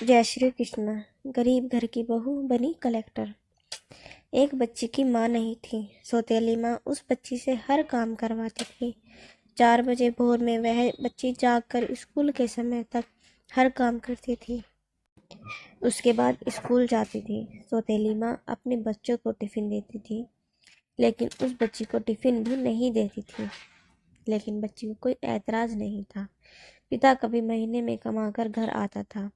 जय श्री कृष्ण। गरीब घर की बहू बनी कलेक्टर। एक बच्ची की माँ नहीं थी। सौतेली माँ उस बच्ची से हर काम करवाती थी। 4 बजे भोर में वह बच्ची जागकर स्कूल के समय तक हर काम करती थी। उसके बाद स्कूल जाती थी। सौतेली माँ अपने बच्चों को टिफिन देती थी, लेकिन उस बच्ची को टिफिन भी नहीं देती थी। लेकिन बच्ची को कोई ऐतराज नहीं था। पिता कभी महीने में कमाकर घर आता था।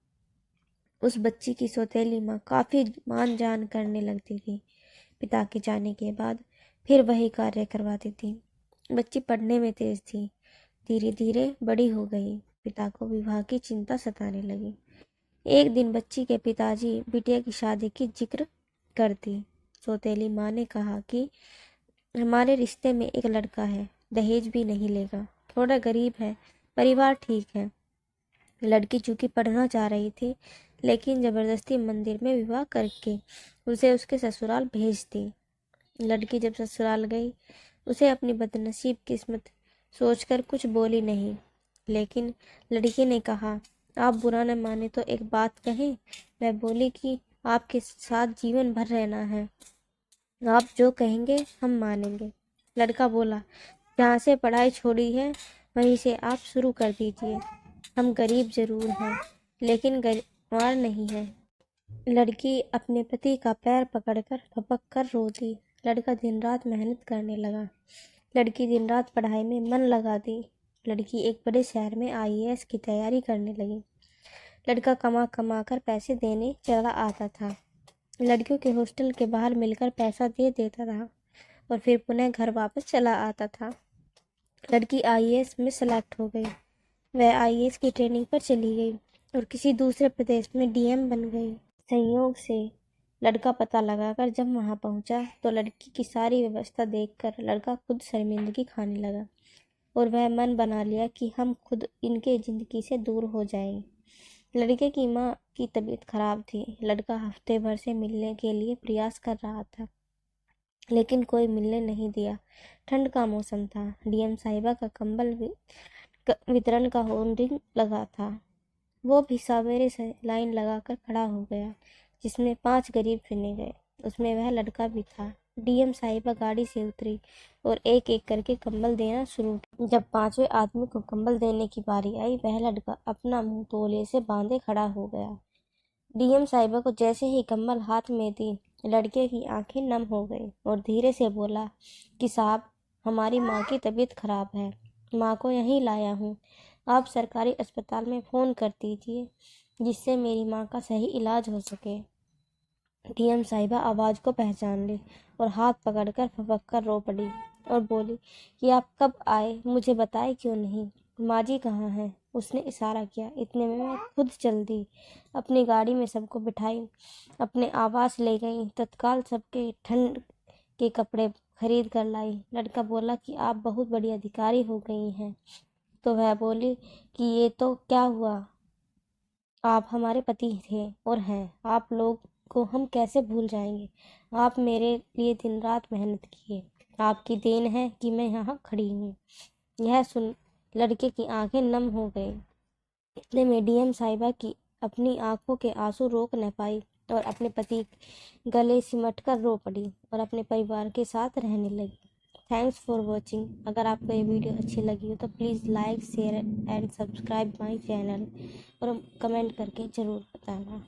उस बच्ची की सौतेली माँ काफ़ी मान जान करने लगती थी। पिता के जाने के बाद फिर वही कार्य करवाती थी। बच्ची पढ़ने में तेज थी। धीरे धीरे बड़ी हो गई। पिता को विवाह की चिंता सताने लगी। एक दिन बच्ची के पिताजी बिटिया की शादी की जिक्र कर दी। सौतेली माँ ने कहा कि हमारे रिश्ते में एक लड़का है, दहेज भी नहीं लेगा, थोड़ा गरीब है, परिवार ठीक है। लड़की चूंकि पढ़ना चाह रही थी, लेकिन जबरदस्ती मंदिर में विवाह करके उसे उसके ससुराल भेज दी। लड़की जब ससुराल गई, उसे अपनी बदनसीब किस्मत सोचकर कुछ बोली नहीं। लेकिन लड़की ने कहा, आप बुरा न माने तो एक बात कहें। मैं बोली कि आपके साथ जीवन भर रहना है, आप जो कहेंगे हम मानेंगे। लड़का बोला, जहाँ से पढ़ाई छोड़ी है वहीं से आप शुरू कर दीजिए। हम गरीब जरूर हैं, लेकिन गरीबार नहीं है। लड़की अपने पति का पैर पकड़कर थपक कर रो दी। लड़का दिन रात मेहनत करने लगा। लड़की दिन रात पढ़ाई में मन लगा दी। लड़की एक बड़े शहर में आईएएस की तैयारी करने लगी। लड़का कमा कमा कर पैसे देने चला आता था। लड़कियों के हॉस्टल के बाहर मिलकर पैसा दे देता था और फिर पुनः घर वापस चला आता था। लड़की आईएएस में सेलेक्ट हो गई। वह आईएएस की ट्रेनिंग पर चली गई और किसी दूसरे प्रदेश में डीएम बन गई। संयोग से लड़का पता लगाकर जब वहां पहुंचा तो लड़की की सारी व्यवस्था देखकर लड़का खुद शर्मिंदगी खाने लगा और वह मन बना लिया कि हम खुद इनके जिंदगी से दूर हो जाएंगे। लड़के की माँ की तबीयत खराब थी। लड़का हफ्ते भर से मिलने के लिए प्रयास कर रहा था, लेकिन कोई मिलने नहीं दिया। ठंड का मौसम था। डीएम साहिबा का कंबल वितरण का होर्डिंग लगा था। वो भी सवेरे से लाइन लगाकर खड़ा हो गया, जिसमें 5 गरीब चुने गए। उसमें वह लड़का भी था। डीएम साहिबा गाड़ी से उतरी और एक एक करके कंबल देना शुरू किया। जब 5वें आदमी को कंबल देने की बारी आई, वह लड़का अपना मुंह तौलिए से बांधे खड़ा हो गया। डीएम साहिबा को जैसे ही कंबल हाथ में दी, लड़के की आंखें नम हो गई और धीरे से बोला कि साहब, हमारी माँ की तबीयत खराब है, माँ को यहीं लाया हूँ। आप सरकारी अस्पताल में फ़ोन कर दीजिए, जिससे मेरी माँ का सही इलाज हो सके। डीएम साहिबा आवाज़ को पहचान ली और हाथ पकड़कर फपक कर रो पड़ी और बोली कि आप कब आए, मुझे बताए क्यों नहीं? माँ जी कहाँ हैं? उसने इशारा किया। इतने में मैं खुद चल दी। अपनी गाड़ी में सबको बिठाई, अपने आवास ले गई। तत्काल सबके ठंड के कपड़े खरीद कर लाई। लड़का बोला कि आप बहुत बड़ी अधिकारी हो गई हैं। तो वह बोली कि ये तो क्या हुआ, आप हमारे पति थे और हैं। आप लोग को हम कैसे भूल जाएंगे? आप मेरे लिए दिन रात मेहनत किए। आपकी देन है कि मैं यहाँ खड़ी हूँ। यह सुन लड़के की आंखें नम हो गई। इतने में डीएम साहिबा की अपनी आंखों के आंसू रोक न पाई और अपने पति गले सिमट कर रो पड़ी और अपने परिवार के साथ रहने लगी। Thanks for watching. अगर आपको ये वीडियो अच्छी लगी हो तो please like, share and subscribe my channel और कमेंट करके ज़रूर बताना।